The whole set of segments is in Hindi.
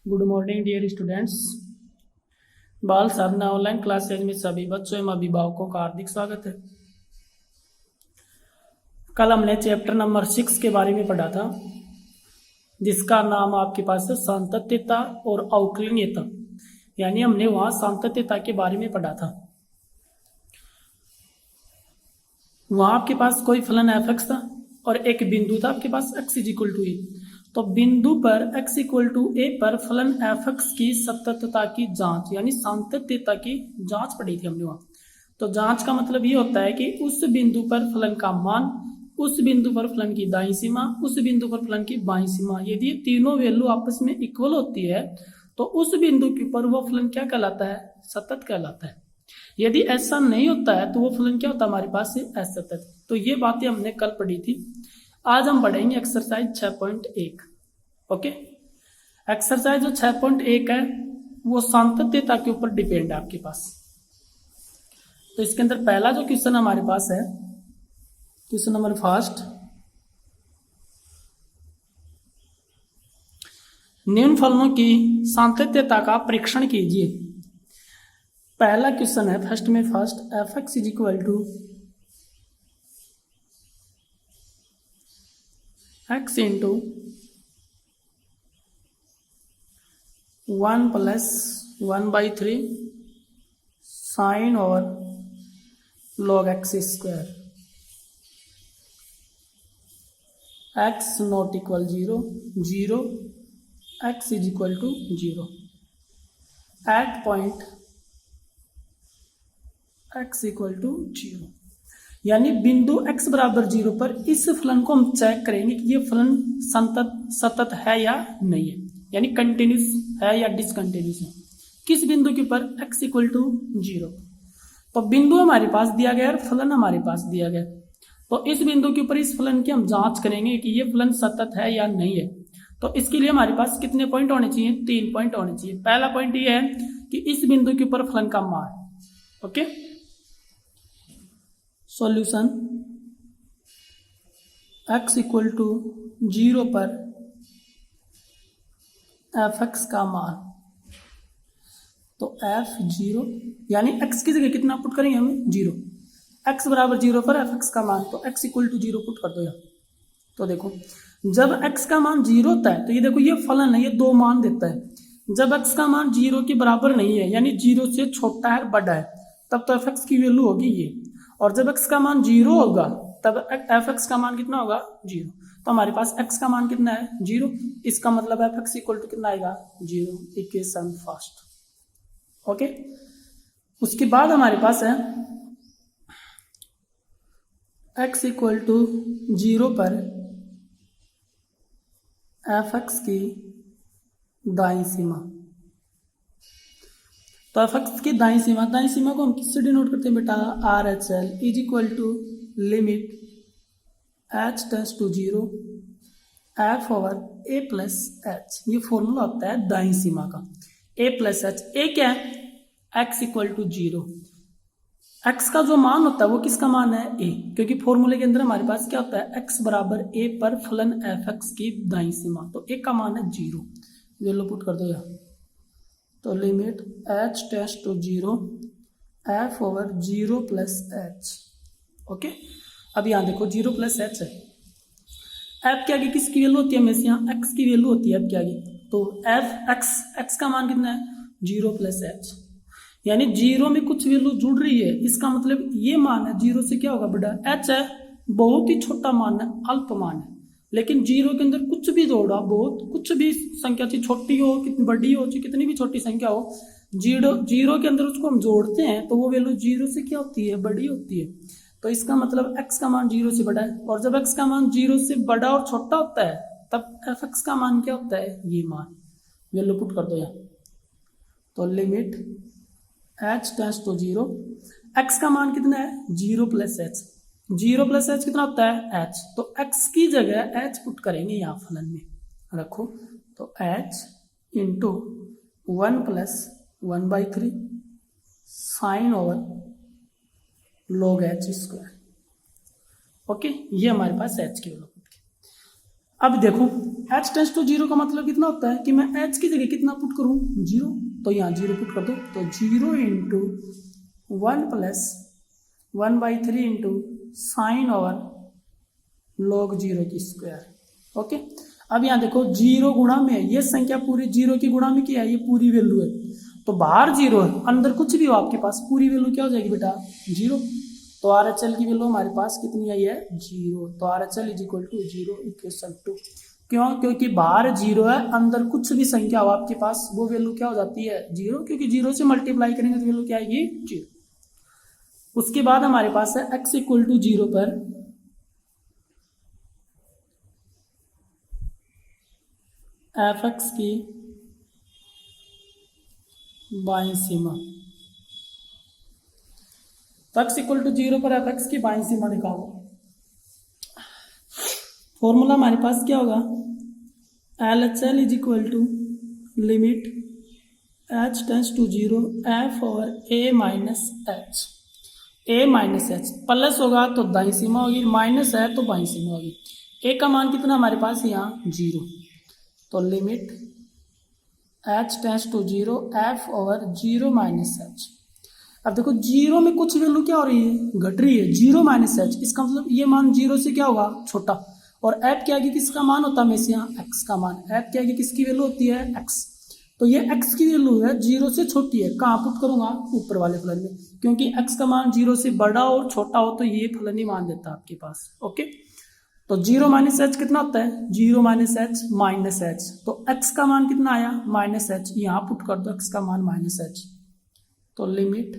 Good morning dear students. बाल साधना ऑनलाइन क्लासेज में सभी बच्चों एवं अभिभावकों का हार्दिक स्वागत है। कल हमने चैप्टर नंबर 6 के बारे में पढ़ा था, जिसका नाम आपके पास है सातत्यता और अवकलनीयता। यानी हमने वहां सातत्यता के बारे में पढ़ा था। वहां आपके पास कोई फलन f था और एक बिंदु था आपके पास x = a। तो बिंदु पर x = a पर फलन f की सततता की जांच यानी सातत्यता की जांच पढ़ी थी हमने वहां। तो जांच का मतलब ये होता है कि उस बिंदु पर फलन का मान, उस बिंदु पर फलन की दाईं सीमा, उस बिंदु पर फलन की बाईं सीमा, यदि ये तीनों वैल्यू आपस में इक्वल होती है तो उस बिंदु के ऊपर वो फलन क्या कहलाता है? सतत कहलाता है। यदि ऐसा नहीं होता है तो वो फलन क्या होता है हमारे पास? असतत। तो ये बातें हमने कल पढ़ी थी। आज हम पढ़ेंगे एक्सरसाइज 6.1। ओके, एक्सरसाइज जो 6.1 है वो सातत्यता के ऊपर डिपेंड है आपके पास। तो इसके अंदर पहला जो क्वेश्चन हमारे पास है, क्वेश्चन नंबर फर्स्ट, निम्न फलनों की सातत्यता का परीक्षण कीजिए। पहला क्वेश्चन है फर्स्ट में, first f(x) = x × 1 + 1/3 sin over log x², x not equal 0, 0, x = 0 at point x = 0। यानी बिंदु x = 0 पर इस फलन को हम चेक करेंगे कि ये फलन सतत है या नहीं है, यानी कंटिन्यूस है या डिसकंटिन्यूस है। किस बिंदु के ऊपर? x = 0। तो बिंदु हमारे पास दिया गया और फलन हमारे पास दिया गया। तो इस बिंदु के ऊपर इस फलन की हम जांच करेंगे कि ये फलन सतत है या नहीं है। तो इसके लिए हमारे पास कितने पॉइंट होने चाहिए? 3 पॉइंट होने चाहिए। पहला पॉइंट ये है कि इस बिंदु के ऊपर फलन का मान। ओके, सॉल्यूशन x = 0 पर f(x) का मान। तो f(0) यानी x की जगह कितना पुट करेंगे हम? 0। x = 0 पर f(x) का मान, तो x = 0 पुट कर दो यहाँ। तो देखो, जब x का मान 0 होता है तो ये देखो ये फलन है, ये दो मान देता है। जब x का मान 0 के बराबर नहीं है यानी 0 से छोटा है, बड़ा है, तब तो f(x) की वैल्यू होगी ये। और जब x का मान 0 होगा तब f(x) का मान कितना होगा? 0। तो हमारे पास x का मान कितना है? 0। इसका मतलब f(x) = कितना आएगा? 0। Equation first. ओके, उसके बाद हमारे पास है x = 0 पर f(x) की दाईं सीमा। तो f(x) की दाईं सीमा को हम किससे डिनोट करते हैं बेटा? RHL = limit h tends to 0 f/a + h। ये फॉर्मूला होता है दाईं सीमा का, a + h। a क्या है? x = 0। x का जो मान होता है वो किसका मान है? a, क्योंकि फॉर्मूले के अंदर हमारे पास क्या होता है? x = a पर फलन f(x) की दाईं सीमा। तो a का मान है 0, वैल्यू पुट कर दो यहाँ। तो limit h tends to 0 f/0 + h। Okay, अब यहाँ देखो 0 + h है। f के आगे किसकी वैल्यू होती है? हमेशा यहाँ x की वैल्यू होती है f के आगे। तो x का मान कितना है? 0 + h। यानी 0 में कुछ वैल्यू जुड़ रही है, इसका मतलब ये मान है 0 से क्या होगा बड़ा? h है, बहुत ही छोटा मान है, अल्प मान है। लेकिन 0 के अंदर कुछ भी जोड़ा, बहुत कुछ भी संख्या चाहे छोटी हो, कितनी बड़ी हो, चाहे कितनी भी छोटी संख्या हो, 0 के अंदर उसको हम जोड़ते हैं तो वो वैल्यू 0 से क्या होती है? बड़ी होती है। तो इसका मतलब x का मान 0 से बड़ा है। और जब x का मान 0 से बड़ा और छोटा होता है तब f(x) का मान क्या होता है? ये मान। वैल्यू पुट कर दो यहाँ। तो limit h tends to 0, x का मान कितना है? 0 + h। 0 + h कितना होता है? h। तो x की जगह h पुट करेंगे यहाँ फलन में रखो। तो h × 1 + 1/3 sin over log h²। Okay, ये हमारे पास h की वैल्यू। अब देखो h टेंस टू जीरो का मतलब कितना होता है कि मैं h की जगह कितना पुट करूं, जीरो, तो यहाँ जीरो पुट कर दो, तो zero into 1 plus 1/3 into sine over log zero की स्क्वायर। ओके, अब यहाँ देखो जीरो गुणा में है, ये संख्या पूरी जीरो की गुणा में क्या है, ये पूरी वैल्यू है, तो बाहर जीरो है, अंदर कुछ भी हो आपके पास, पूरी वैल्यू क्या हो जाएगी बेटा, जीरो। तो आर एच एल की वैल्यू हमारे पास कितनी आई है, जीरो। तो R H L is equal to zero equation two, क्यों, क्योंकि बाहर जीरो है, अंदर कुछ भी संख्या हो आपके पास, वो वैल्यू क्या हो जाती है, जीरो, क्योंकि जीरो से मल्टीप्लाई करेंगे तो वैल्यू क्या आएगी, जीरो। उसके बाद हमारे पास है एक्स इक्वल टू जीरो पर एफ एक्स की बाईं सीमा। तो एक्स इक्वल टू जीरो पर एफ एक्स की बाईं सीमा निकालो। फॉर्मूला हमारे पास क्या होगा, L H L is equal to limit H tends to zero F और A minus H. A minus H plus होगा तो दाईं सीमा होगी, माइनस है तो बाईं सीमा होगी। ए का मान कितना हमारे पास यहाँ, जीरो, तो limit H tends to zero F over zero minus H. अब देखो जीरो में कुछ वैल्यू क्या हो रही है, घट रही है, जीरो माइनस एच, इसका मतलब ये मान जीरो से क्या होगा, छोटा, और एफ के आगे किसका मान होता है, हमेशा यहाँ एक्स का मान, एफ के आगे किसकी वैल्यू होती है, एक्स, तो ये एक्स की वैल्यू है, जीरो से छोटी है, कहाँ पुट करूंगा, ऊपर वाले फलन में, क्योंकि एक्स का मान जीरो से बड़ा और छोटा हो तो ये फलन ही मान देता है आपके पास। ओके, तो जीरो माइनस एच कितना होता है, zero minus h minus H, तो एक्स का मान कितना आया, माइनस एच, यहाँ पुट कर दो एक्स का मान माइनस एच, तो limit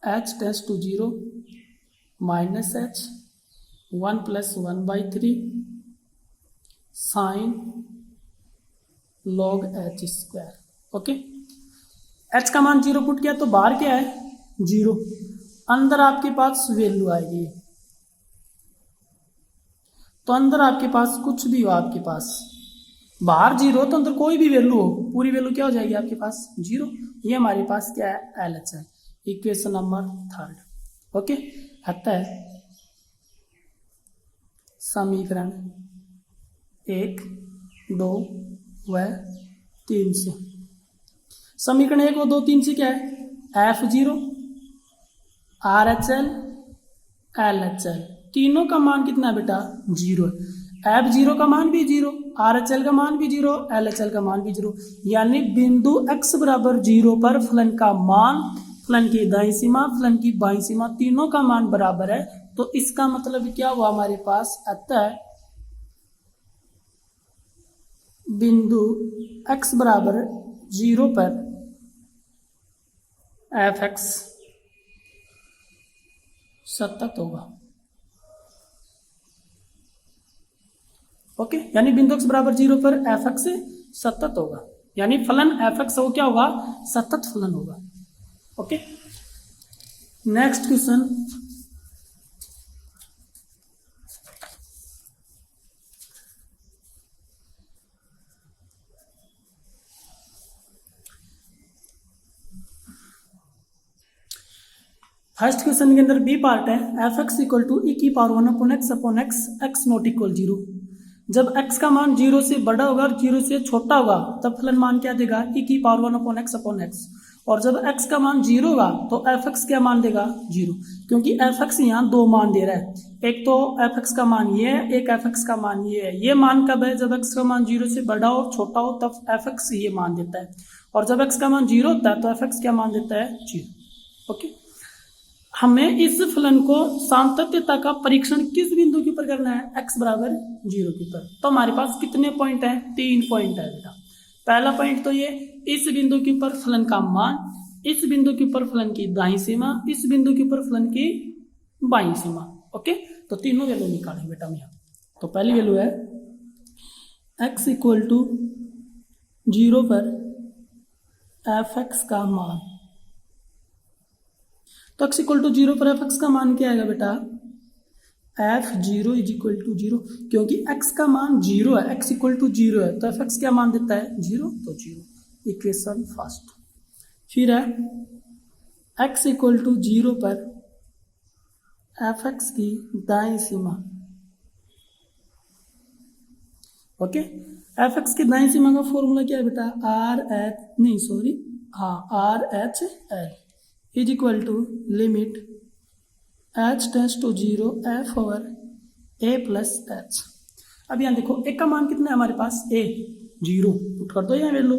H tends to zero minus H 1 plus 1/3 sine log H square. Okay, H का मान जीरो पुट किया तो बाहर क्या है, जीरो, अंदर आपके पास वैल्यू आएगी, तो अंदर आपके पास कुछ भी हो, आपके पास बाहर जीरो तो अंदर कोई भी वैल्यू हो, पूरी वैल्यू क्या हो जाएगी आपके पास, जीरो। ये हमारे पास क्या है, एल एच है, इक्वेशन नंबर थर्ड। ओके, आता है समीकरण 1, 2 व 3 से। समीकरण 1 और 2, 3 से क्या है, F zero, are H L, L H L, तीनों का मान कितना है बेटा, जीरो है। एफ जीरो का मान भी जीरो, आर एच एल का मान भी जीरो, एल एच एल का मान भी जीरो, यानी बिंदु x बराबर जीरो पर फलन का मान, फलन की दाईं सीमा, फलन की बाईं सीमा, तीनों का मान बराबर है। तो इसका मतलब क्या हुआ, हमारे पास आता है बिंदु x बराबर जीरो पर एफ एक्स सतत होगा। ओके, यानी बिंदु x बराबर जीरो पर एफ एक्स सतत होगा, यानी फलन एफ एक्स हो क्या होगा, सतत फलन होगा। Okay, next question, first question के अंदर बी पार्ट है, एफ एक्स इक्वल टू ई की power 1 upon x x not equal zero. जब x का मान जीरो से बड़ा होगा और जीरो से छोटा होगा तब फलन मान क्या देगा, ई की पावर 1 अपॉन एक्स, और जब x का मान जीरो होगा तो एफ एक्स क्या मान देगा, जीरो, क्योंकि एफ एक्स यहाँ दो मान दे रहा है, एक तो एफ एक्स का मान ये है, एक एफ एक्स का मान ये है। ये मान कब है, जब x का मान जीरो से बड़ा और छोटा हो तब एफ एक्स ये मान देता है, और जब x का मान जीरो होता है तो एफ एक्स क्या मान देता है, जीरो। ओके, हमें इस फलन को सातत्यता का परीक्षण किस बिंदु के ऊपर करना है, x बराबर जीरो के ऊपर। तो हमारे पास कितने पॉइंट हैं, 3 पॉइंट है बेटा। पहला पॉइंट तो ये, इस बिंदु के ऊपर फलन का मान, इस बिंदु के ऊपर फलन की दाईं सीमा, इस बिंदु के ऊपर फलन की बाईं सीमा। ओके, तो तीनों वैल्यू निकालेंगे बेटा हम यहाँ। तो पहली वैल्यू है x इक्वल टू जीरो पर एफ एक्स का मान, तो x इक्वल टू जीरो पर एफ एक्स का मान क्या आएगा बेटा, F zero is equal to zero, क्योंकि x का मान जीरो है, x इक्वल टू जीरो है, तो एफ एक्स क्या मान देता है, जीरो, तो जीरो, इक्वेशन फर्स्ट। फिर है x इक्वल टू जीरो पर एफ एक्स की दाईं सीमा, ओके, एफ एक्स की दाईं सीमा का फॉर्मूला क्या है बेटा, R H L is equal to limit H tends to 0 F over A plus H. अब यहाँ देखो ए का मान कितना है हमारे पास, ए 0, पुट कर दो यहाँ वैल्यू,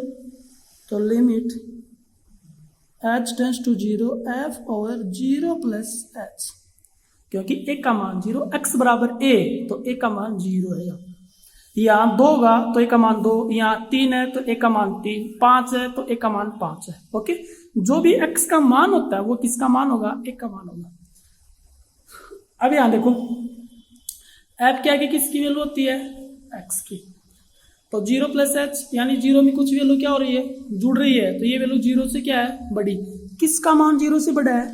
तो limit H tends to 0 F over 0 plus H, क्योंकि ए का मान 0, एक्स बराबर ए, तो ए का मान 0 है। यहाँ 2 होगा तो ए का मान 2, यहाँ 3 है तो ए का मान 3, 5 है तो ए का मान 5 है। ओके, जो भी एक्स का मान होता है वो किसका मान होगा, ए का मान होगा। अब यहाँ देखो एफ के आगे किसकी वैल्यू होती है, एक्स की, तो 0 प्लस एच यानी 0 में कुछ वैल्यू क्या हो रही है, जुड़ रही है, तो ये वैल्यू 0 से क्या है, बड़ी। किसका मान 0 से बड़ा है,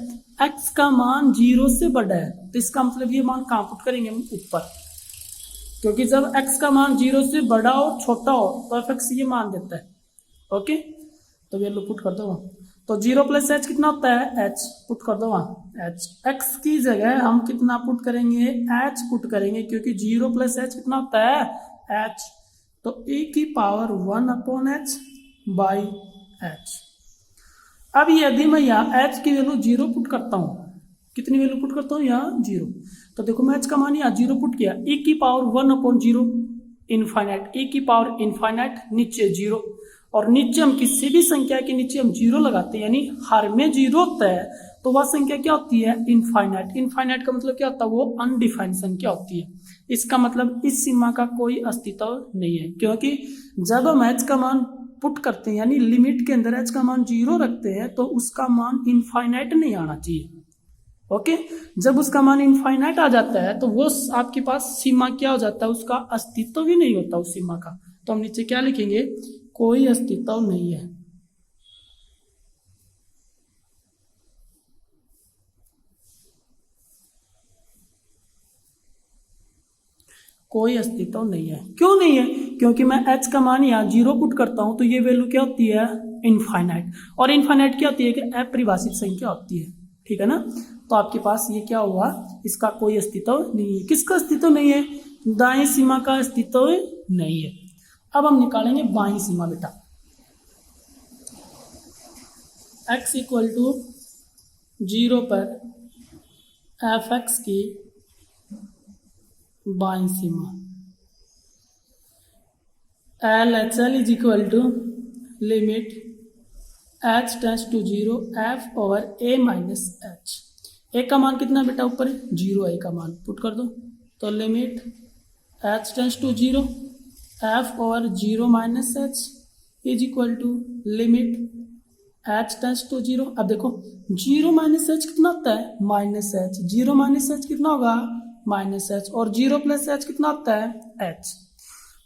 एक्स का मान 0 से बड़ा है, तो इसका मतलब ये मान कहाँ पुट करेंगे हम, ऊपर, क्योंकि जब x का मान 0 से बड़ा और छोटा हो तो एफ एक्स ये मान देता है। ओके, तो वैल्यू पुट कर दो वहाँ, तो 0 प्लस एच कितना होता है, h, पुट कर दो वहाँ h, x की जगह हम कितना पुट करेंगे, h पुट करेंगे, क्योंकि 0 प्लस एच कितना होता है, h, तो e की power 1 upon h by h। अब यदि मैं यहाँ h की वैल्यू 0 पुट करता हूँ, कितनी वैल्यू पुट करता हूँ यहाँ 0, तो देखो मैं h का मान यहाँ 0 पुट किया, e की पावर 1 अपॉन 0 इनफाइनाइट, e की पावर इनफाइनाइट, नीचे 0, और नीचे हम किसी भी संख्या के नीचे हम 0 लगाते हैं, यानी हर में 0 होता है, तो वह संख्या क्या होती है, इनफाइनाइट। इनफाइनाइट का मतलब क्या होता है, वो अनडिफाइंड संख्या होती है। इसका मतलब इस सीमा का कोई अस्तित्व नहीं है, क्योंकि जब हम h का मान पुट करते हैं, यानी लिमिट के अंदर h का मान 0 रखते हैं, तो उसका मान इनफाइनाइट नहीं आना चाहिए। ओके, जब उसका मान इनफाइनाइट आ जाता है तो वो आपके पास सीमा क्या हो जाता है, उसका अस्तित्व भी नहीं होता उस सीमा का। तो हम नीचे क्या लिखेंगे, कोई अस्तित्व नहीं है। कोई अस्तित्व नहीं है। क्यों नहीं है, क्योंकि मैं h का मान यहाँ 0 पुट करता हूं तो ये वैल्यू क्या होती है, इनफाइनाइट, और इनफाइनाइट क्या होती है कि अपरिभाषित संख्या होती है। ठीक है ना, तो आपके पास ये क्या हुआ, इसका कोई अस्तित्व नहीं है। किसका अस्तित्व नहीं है, दाएं सीमा का अस्तित्व नहीं है। अब हम निकालेंगे बाईं सीमा बेटा, x इक्वल टू 0 पर एफ एक्स की बाईं सीमा, L H L is equal to limit H tends to 0 F over A minus H. A का मान कितना बेटा, ऊपर 0 ए का मान पुट कर दो, तो limit H tends to 0 F over 0 minus H is equal to limit H tends to 0। अब देखो 0 माइनस एच कितना होता है, माइनस एच, 0 माइनस एच कितना होगा, माइनस एच, और 0 प्लस एच कितना होता है, एच।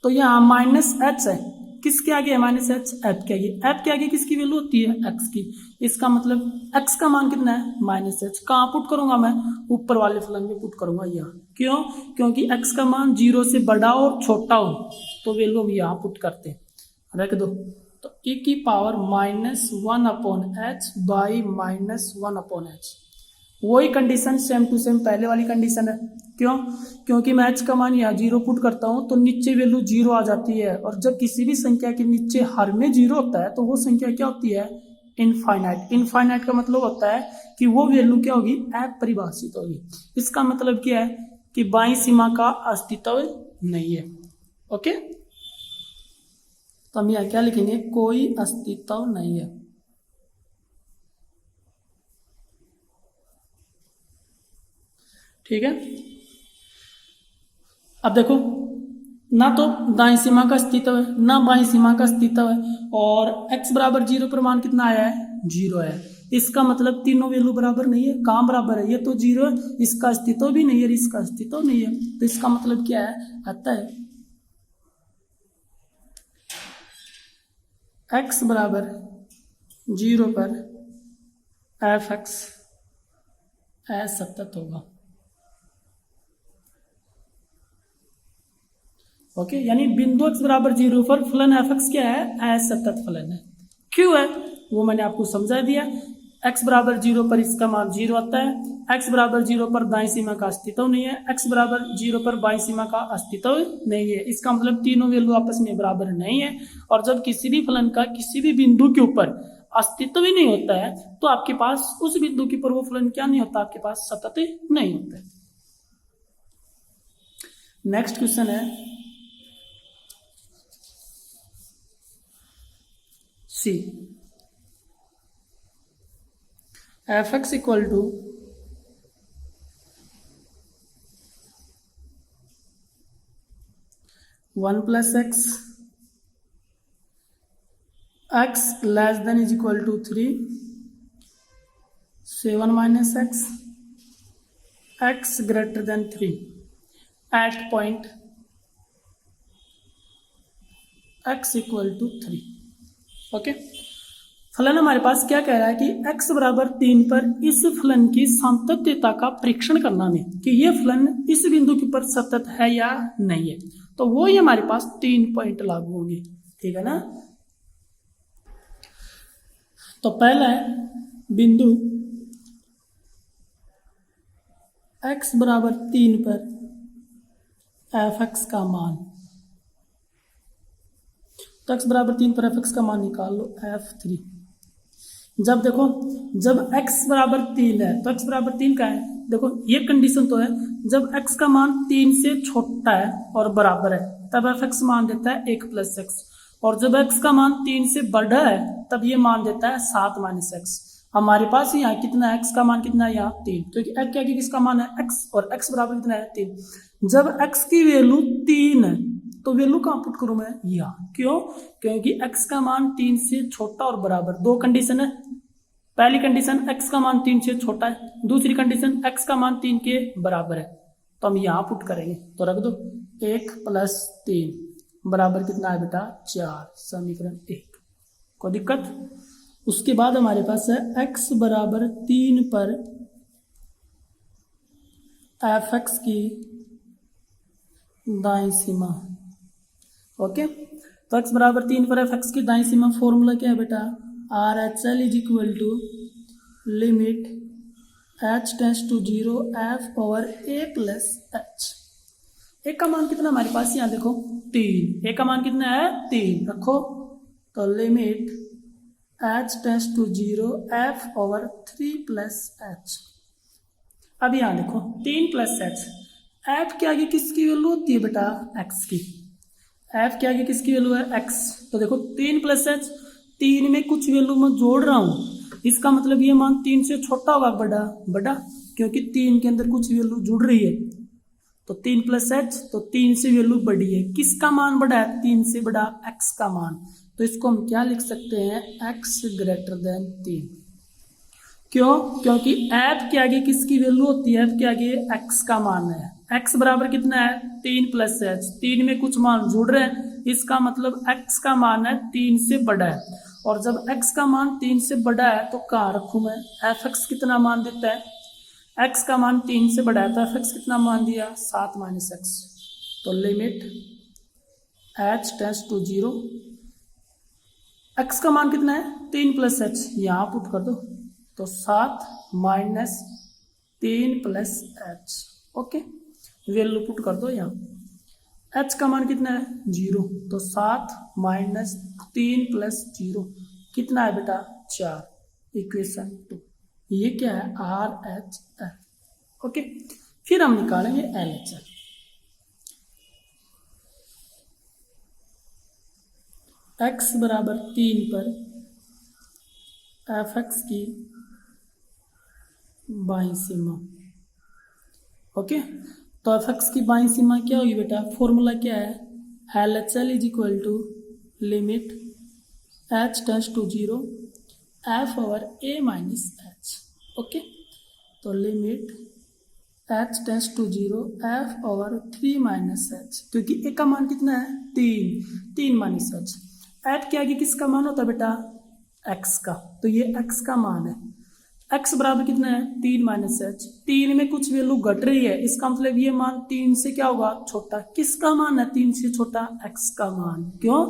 तो यहाँ माइनस एच है, किसके आगे है माइनस एच, एफ के आगे। एफ के आगे किसकी वैल्यू होती है, एक्स की। इसका मतलब एक्स का मान कितना है, माइनस एच। कहाँ पुट करूंगा मैं, ऊपर वाले फलन में पुट करूंगा यहाँ। क्यों, क्योंकि एक्स का मान 0 से बड़ा और छोटा हो तो वैल्यू हम यहाँ पुट करते हैं, रख दो, तो e की power -1 upon H by -1 upon H. वही कंडीशन सेम टू सेम पहले वाली कंडीशन है। क्यों, क्योंकि मैं h का मान यहाँ 0 पुट करता हूँ तो नीचे वैल्यू 0 आ जाती है, और जब किसी भी संख्या के नीचे हर में 0 होता है तो वो संख्या क्या होती है, इनफाइनाइट। इनफाइनाइट का मतलब होता है कि वो वैल्यू क्या होगी, अपरिभाषित होगी। इसका मतलब क्या है कि बाईं सीमा का अस्तित्व नहीं है। ओके, तो हम यहाँ क्या लिखेंगे, कोई अस्तित्व नहीं है। ठीक है, अब देखो ना तो दाईं सीमा का अस्तित्व है ना बाईं सीमा का अस्तित्व है, और x बराबर 0 पर मान कितना आया है, 0 है। इसका मतलब तीनों वैल्यू बराबर नहीं है। कहाँ बराबर है, ये तो 0 है, इसका अस्तित्व भी नहीं है, इसका अस्तित्व नहीं है। तो इसका मतलब क्या है, आता है x बराबर 0 पर एफ एक्स असतत होगा। ओके, यानी बिंदु x बराबर 0 पर फलन एफ एक्स क्या है, असतत फलन है। क्यों है वो मैंने आपको समझा दिया। x बराबर 0 पर इसका मान 0 आता है, x बराबर 0 पर दाईं सीमा का अस्तित्व नहीं है, x बराबर 0 पर बाईं सीमा का अस्तित्व नहीं है। इसका मतलब तीनों वैल्यू आपस में बराबर नहीं है। और जब किसी भी फलन का किसी भी बिंदु के ऊपर अस्तित्व ही नहीं होता है तो आपके पास उस बिंदु के ऊपर वो फलन क्या नहीं होता, आपके पास सतत नहीं होता है। नेक्स्ट क्वेश्चन है C, F X equal to one plus X, X less than is equal to 3, 7 minus X, X greater than 3 at point x equal to 3। Okay, फलन हमारे पास क्या कह रहा है कि x बराबर 3 पर इस फलन की सातत्यता का परीक्षण करना है कि ये फलन इस बिंदु के ऊपर सतत है या नहीं है। तो वो ही हमारे पास 3 पॉइंट लागू होंगे, ठीक है ना। तो पहला है बिंदु x बराबर 3 पर एफ एक्स का मान, तो x बराबर 3 पर एफ एक्स का मान निकाल लो f3। जब देखो जब x बराबर 3 है तो x बराबर 3 का है, देखो ये कंडीशन तो है जब x का मान 3 से छोटा है और बराबर है तब एफ एक्स मान देता है 1 प्लस एक्स, और जब x का मान 3 से बड़ा है तब ये मान देता है 7 माइनस एक्स। हमारे पास यहाँ कितना है, x का मान कितना है यहाँ 3, क्योंकि x क्या किसका मान है x, और x बराबर कितना है 3। जब x की वैल्यू 3 है तो वैल्यू कहाँ पुट करूं मैं यहाँ, क्यों, क्योंकि x का मान 3 से छोटा और बराबर। दो कंडीशन है, पहली कंडीशन x का मान 3 से छोटा है, दूसरी कंडीशन x का मान 3 के बराबर है। तो हम यहाँ पुट करेंगे, तो रख दो 1 प्लस 3 बराबर कितना है बेटा 4, समीकरण 1। कोई दिक्कत। उसके बाद हमारे पास है x बराबर 3 पर एफ एक्स की दाईं सीमा। ओके, तो x बराबर 3 पर एफ एक्स की दाईं सीमा फॉर्मूला क्या है बेटा, R H L is equal to limit h tends to 0 f over a plus H. A का मान कितना हमारे पास यहाँ देखो 3, ए का मान कितना है 3 रखो, तो limit h tends to 0 f over 3 plus H. अब यहाँ देखो 3 प्लस एच, एफ के आगे किसकी वैल्यू होती है बेटा x की, एफ के आगे किसकी वैल्यू है x। तो देखो 3 प्लस एच, 3 में कुछ वैल्यू मैं जोड़ रहा हूँ, इसका मतलब ये मान 3 से छोटा होगा बड़ा, क्योंकि 3 के अंदर कुछ वैल्यू जुड़ रही है। तो 3 प्लस एच, तो 3 से वैल्यू बड़ी है, किसका मान बड़ा है 3 से बड़ा x का मान। तो इसको हम क्या लिख सकते हैं x ग्रेटर देन 3। क्यों, क्योंकि एफ के आगे किसकी वैल्यू होती है, एफ के आगे x का मान है, x बराबर कितना है 3 प्लस एच, 3 में कुछ मान जुड़ रहे हैं, इसका मतलब x का मान है 3 से बड़ा है। और जब x का मान 3 से बड़ा है तो कहाँ रखूं मैं, एफ एक्स कितना मान देता है, x का मान 3 से बड़ा है तो एफ एक्स कितना मान दिया 7 माइनस एक्स। तो limit h tends to 0, x का मान कितना है 3 प्लस एच, यहाँ पुट कर दो, तो 7 minus 3 plus H. Okay, value put कर दो यहाँ, h का मान कितना है 0, तो 7 माइनस 3 प्लस 0 कितना है बेटा 4, इक्वेशन 2। ये क्या है आर एच एल। ओके, फिर हम निकालेंगे एल एच एल। x बराबर 3 पर एफ एक्स की बाईं सीमा। ओके, तो एफ एक्स की बाईं सीमा क्या होगी बेटा, फॉर्मूला क्या है, L H L is equal to limit h tends to 0 f over a minus H. Okay, तो limit h tends to 0 f over 3 minus H, क्योंकि a का मान कितना है 3 माइनस एच। एफ के आगे किसका मान होता है बेटा x का, तो ये x का मान है, x बराबर कितना है 3 माइनस एच, 3 में कुछ वैल्यू घट रही है, इसका मतलब ये मान 3 से क्या होगा छोटा, किसका मान है 3 से छोटा x का मान। क्यों,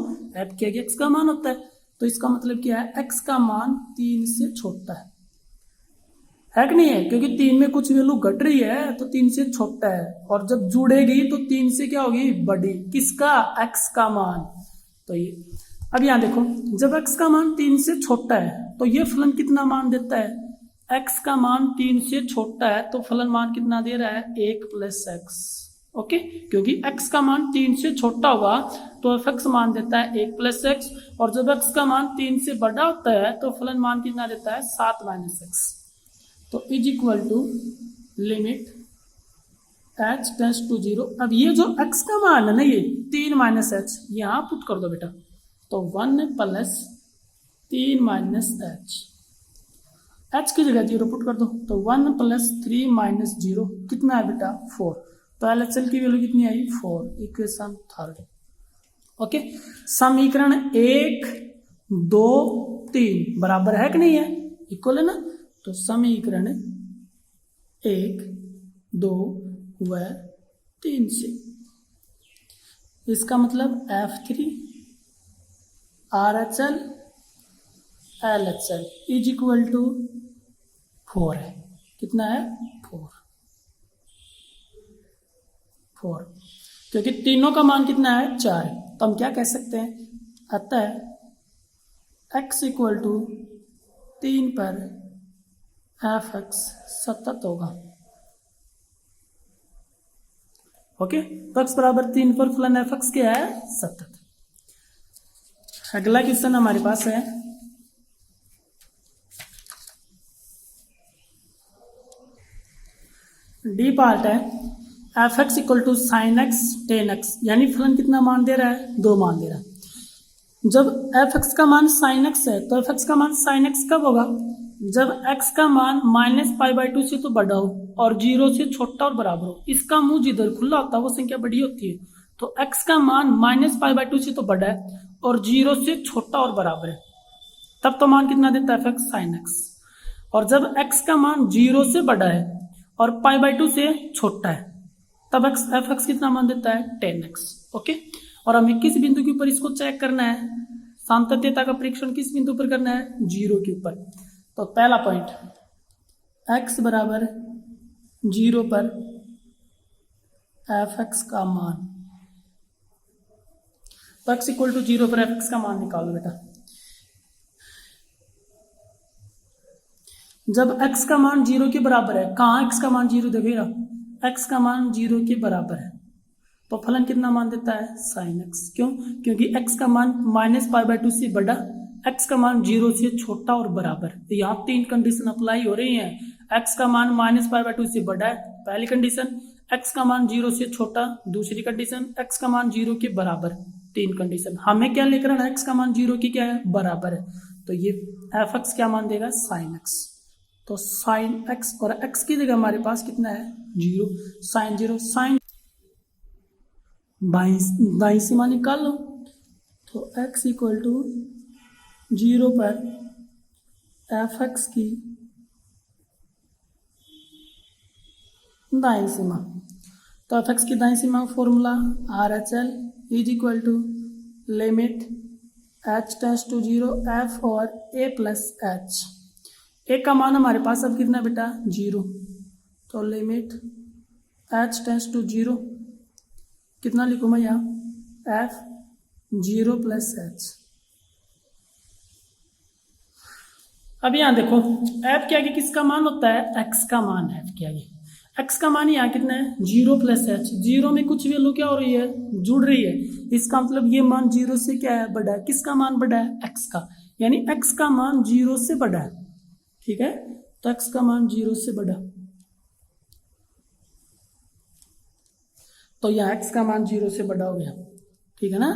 f के आगे x का मान होता है, तो इसका मतलब क्या है x का मान 3 से छोटा है। है कि नहीं है, क्योंकि 3 में कुछ वैल्यू घट रही है तो 3 से छोटा है, और जब जुड़ेगी तो 3 से क्या होगी, बड़ी। किसका, x का मान। तो ये अब यहां देखो, जब x का मान 3 से छोटा है तो ये फलन कितना मान देता है, x का मान 3 से छोटा है तो फलन मान कितना दे रहा है, 1 + x। ओके, क्योंकि x का मान 3 से छोटा होगा तो f(x) मान देता है 1 + x, और जब x का मान 3 से बड़ा होता है तो फलन मान कितना देता है, 7 - x। तो is equal to limit h tends to 0। अब ये जो x का मान है ना, ये 3 - h यहाँ पुट कर दो बेटा, तो 1 + 3 - h, h की जगह 0 पुट कर दो, तो 1 + 3 - 0 कितना है बेटा, 4। तो LHS की वैल्यू कितनी आई, 4। इक्वेशन 3। ओके, समीकरण 1, 2, 3 बराबर है कि नहीं है, इक्वल है ना। तो समीकरण 1, 2 व 3 से इसका मतलब F3 RHL LHL is equal to 4 है। कितना है, 4। क्योंकि तीनों का मान कितना है, 4 है, तो हम क्या कह सकते हैं, अतः x इक्वल टू 3 पर f(x) सतत होगा। ओके, तो x बराबर 3 पर फलन f(x) क्या है, सतत। अगला क्वेश्चन हमारे पास है डी पार्ट है, f(x) equal to sin x tan x, यानी फलन कितना मान दे रहा है, 2 मान दे रहा है। जब f(x) का मान sin x है तो f(x) का मान sin x कब होगा, जब x का मान -π/2 से तो बड़ा हो और 0 से छोटा और बराबर हो। इसका मुंह जिधर खुला होता है वो संख्या बड़ी होती है, तो x का मान -π/2 से तो बड़ा है और 0 से छोटा और बराबर है, तब तो मान कितना देता है f(x) sin x। और जब x का मान 0 से बड़ा है और π/2 से छोटा है तब f(x) कितना मान देता है, tan x। ओके, और हमें किस बिंदु के ऊपर इसको चेक करना है, सातत्यता का परीक्षण किस बिंदु पर करना है, 0 के ऊपर। तो पहला पॉइंट, x बराबर 0 पर f(x) का मान, तो x इक्वल टू 0 पर f(x) का मान निकालो बेटा। जब x का मान 0 के बराबर है, कहाँ x का मान 0 देखेगा, x का मान 0 के बराबर है तो फलन कितना मान देता है, sin x। क्यों, क्योंकि x का मान -π/2 से बड़ा, x का मान 0 से छोटा और बराबर। तो यहाँ 3 कंडीशन अप्लाई हो रही हैं। x का मान -π/2 से बड़ा है, पहली कंडीशन, x का मान 0 से छोटा, दूसरी कंडीशन, x का मान 0 के बराबर, 3 कंडीशन। हमें क्या लेकर आना, x का मान 0 के क्या है, बराबर है, तो ये f(x) क्या मान देगा, sin x। तो sin x, और x की जगह हमारे पास कितना है, 0, sin 0, sin बाई सीमा निकाल लो, तो x इक्वल टू 0 पर f(x) की दाईं सीमा। तो f(x) की दाईं सीमा का formula RHL is equal to limit h tends to 0 f और a + h। a का मान हमारे पास अब कितना बेटा, 0, तो लिमिट h टेंड्स टू 0, कितना लिखूँ मैं यहाँ, f 0 + h। अब यहाँ देखो f के आगे किसका मान होता है, x का मान है f के आगे। x का मान यहाँ कितना है, 0 + h। 0 में कुछ वैल्यू क्या हो रही है, जुड़ रही है, इसका मतलब ये मान 0 से क्या है, बड़ा है। किसका मान बड़ा है, x का, यानी x का मान 0 से बड़ा है। ठीक है, तो x का मान 0 से बड़ा, तो यहाँ x का मान 0 से बड़ा हो गया। ठीक है ना,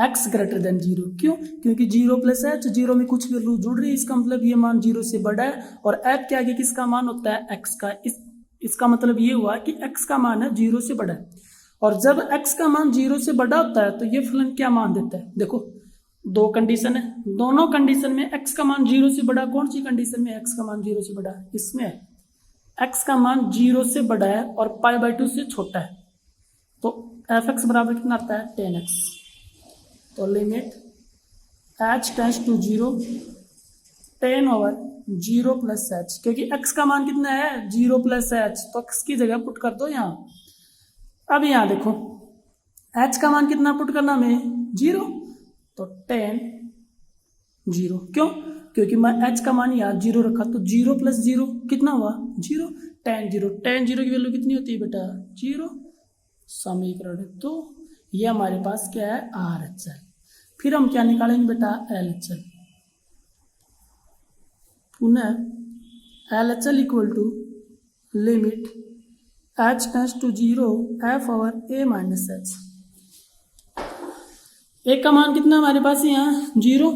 x ग्रेटर देन 0। क्यों, क्योंकि 0 + h, 0 में कुछ वैल्यू जुड़ रही है, इसका मतलब ये मान 0 से बड़ा है। और f के आगे किसका मान होता है, x का। इसका मतलब ये हुआ कि x का मान है 0 से बड़ा है, और जब x का मान 0 से बड़ा होता है तो ये फलन क्या मान देता है। देखो 2 कंडीशन है, दोनों कंडीशन में x का मान 0 से बड़ा, कौन सी कंडीशन में x का मान 0 से बड़ा, इसमें x का मान 0 से बड़ा है और π/2 से छोटा है, तो f(x) बराबर कितना आता है, tan x। तो limit h tends to 0 10 over 0 plus H, क्योंकि x का मान कितना है 0 प्लस एच, तो x की जगह पुट कर दो यहाँ। अब यहाँ देखो h का मान कितना पुट करना हमें 0, तो 10 0, क्यों? क्योंकि मैं h का मान यहाँ 0 रखा, तो 0 प्लस 0 कितना हुआ 0, 10 0, 10 0 की वैल्यू कितनी होती है बेटा 0। समीकरण तो ये हमारे पास क्या है RHL। फिर हम क्या निकालेंगे बेटा LHL। पुनः LHL equal to limit h tends to 0 f over a minus H. A का मान कितना हमारे पास यहाँ 0,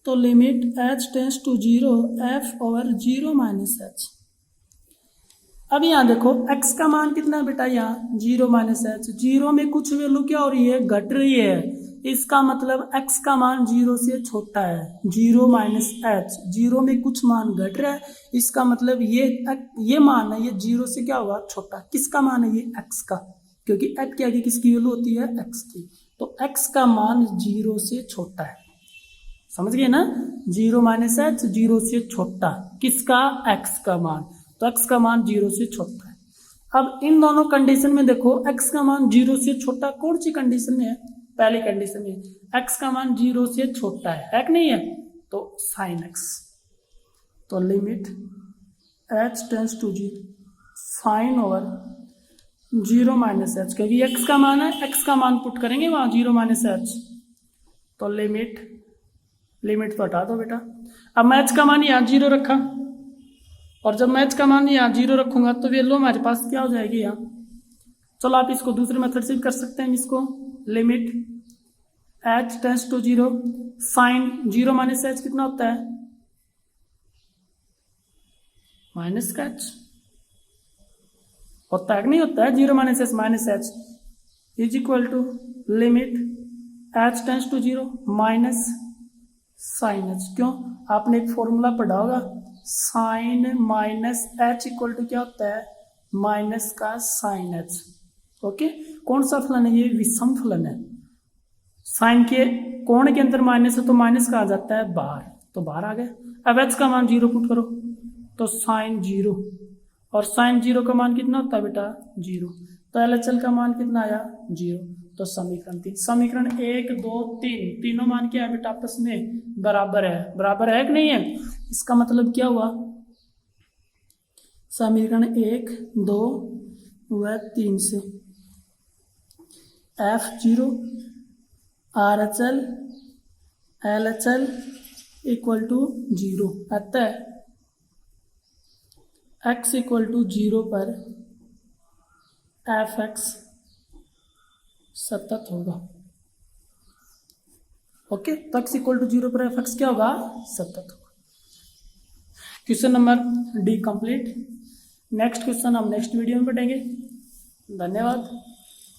तो limit h tends to 0 f over 0 minus H. अब यहाँ देखो x का मान कितना है बेटा यहाँ 0 माइनस एच, 0 में कुछ वैल्यू क्या हो रही है घट रही है, इसका मतलब x का मान 0 से छोटा है। 0 माइनस एच, 0 में कुछ मान घट रहा है, इसका मतलब ये मान है ये 0 से क्या हुआ छोटा। किसका मान है ये x का, क्योंकि h के आगे किसकी वैल्यू होती है x की, तो x का मान 0 से छोटा है। समझ गए ना, 0 माइनस एच 0 से छोटा, किसका x का मान, तो x का मान 0 से छोटा है। अब इन दोनों कंडीशन में देखो x का मान 0 से छोटा कौन सी कंडीशन में है, पहली कंडीशन में x का मान 0 से छोटा है कि नहीं है, तो साइन x, तो limit h tends to 0 sine over 0 minus H, क्योंकि x का मान है, x का मान पुट करेंगे वहां 0 माइनस एच, तो लिमिट तो हटा दो बेटा। अब मैं h का मान यहाँ 0 रखा, और जब मैं h का मान यहाँ 0 रखूंगा तो वैल्यू हमारे पास क्या हो जाएगी यहाँ। चलो आप इसको दूसरे मेथड से भी कर सकते हैं, इसको limit h tends to 0 sine 0 minus h कितना होता है माइनस का h, होता है कि नहीं होता है 0 minus h minus H is equal to limit h tends to 0 minus sine h. क्यों, आपने एक फॉर्मूला पढ़ा होगा sine minus h equal to क्या होता है माइनस का साइन एच। ओके, कौन सा फलन है ये विषम फलन है, साइन के कोण के अंदर माइनस है तो माइनस का आ जाता है बाहर, तो बाहर आ गया। अब एच का मान 0 पुट करो तो साइन 0, और साइन 0 का मान कितना होता है बेटा 0, तो LHL का मान कितना आया 0, तो समीकरण 3, समीकरण 1 2 3 तीनों मान क्या है बेटा आपस में बराबर है कि नहीं है। इसका मतलब क्या हुआ, समीकरण 1 2 व 3 से F0 RHL LHL equal to 0, अतः x इक्वल टू 0 पर fx सतत होगा। ओके, तो x इक्वल टू 0 पर fx क्या होगा सतत होगा। Question number D complete. Next question हम नेक्स्ट वीडियो में पढ़ेंगे। धन्यवाद।